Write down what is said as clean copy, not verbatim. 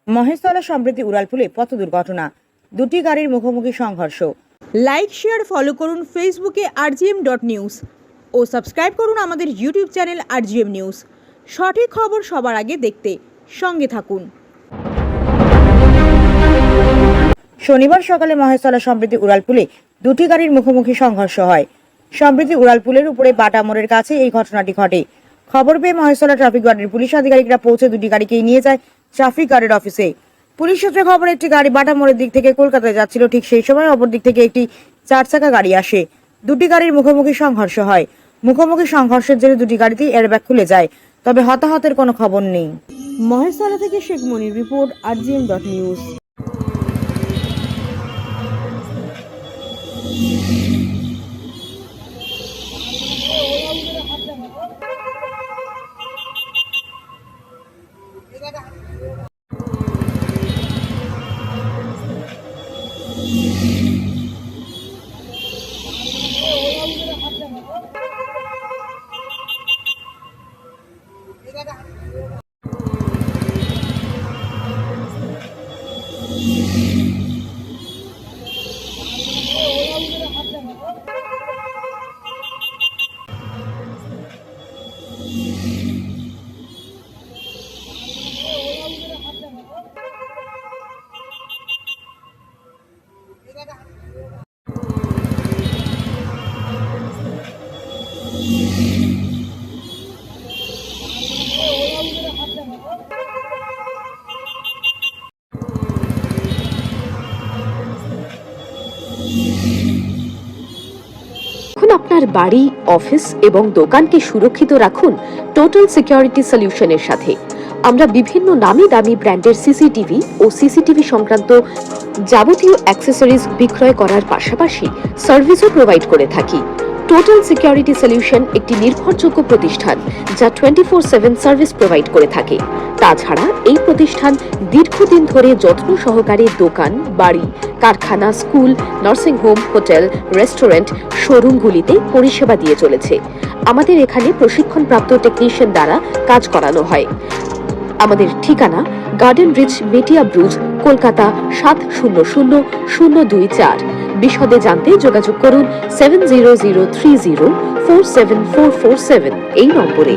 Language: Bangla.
মহেশতলা সম্প্রতি উড়ালপুলে পথ দুর্ঘটনা, দুটি গাড়ির মুখোমুখি সংঘর্ষ। লাইক শেয়ার ফলো করুন ফেসবুকে rgm.news ও সাবস্ক্রাইব করুন আমাদের ইউটিউব চ্যানেল rgm নিউজ। সঠিক খবর সবার আগে দেখতে সঙ্গে থাকুন। শনিবার সকালে মহেশতলা সম্প্রতি উড়ালপুলে দুটি গাড়ির মুখোমুখি সংঘর্ষ হয়। সম্প্রতি উড়ালপুলের উপরে বাটা মোড়ের কাছে এই ঘটনাটি ঘটে। খবর পেয়ে মহেশতলা ট্রাফিক গার্ডের পুলিশ আধিকারিকরা পৌঁছে দুটি গাড়িকেই নিয়ে যায় ট্রাফিক গার্ডের অফিসে। পুলিশ সূত্রে খবর, একটি গাড়ি বাটা মোড়ের দিক থেকে কলকাতায় যাচ্ছিল। ঠিক সেই সময় অপর দিক থেকে একটি 4 চাকা গাড়ি আসে। দুটি গাড়ির মুখোমুখি সংঘর্ষ হয়। মুখোমুখি সংঘর্ষের জেরে দুটি গাড়িতেই এয়ারব্যাগ খুলে যায়, তবে হতাহতের কোনো খবর নেই। মহেশতলা থেকে শেখ মনির রিপোর্ট, rgm.news। আপনার বাড়ি, অফিস এবং দোকানকে সুরক্ষিত রাখুন টোটাল সিকিউরিটি সলিউশনের সাথে। আমরা বিভিন্ন নামি দামি ব্র্যান্ডের সিসিটিভি ও সিসিটিভি সংক্রান্ত যাবতীয় অ্যাক্সেসরিজ বিক্রয় করার পাশাপাশি সার্ভিসও প্রোভাইড করে থাকি। টোটাল সিকিউরিটি সলিউশন একটি নির্ভরযোগ্য প্রতিষ্ঠান যা 24/7 সার্ভিস প্রোভাইড করে থাকে। তাছাড়া এই প্রতিষ্ঠান দীর্ঘদিন ধরে যত্ন সহকারে দোকান, বাড়ি, কারখানা, school, nursing home, hotel, restaurant, শোরুমগুলিতে পরিষেবা দিয়ে চলেছে। আমাদের এখানে প্রশিক্ষণপ্রাপ্ত টেকনিশিয়ান দ্বারা কাজ করানো হয়। আমাদের ঠিকানা গার্ডেন রিচ, মেটিয়া ব্রুজ, কলকাতা 700024। বিশদে জানতে যোগাযোগ করুন 7003047447 এই নম্বরে।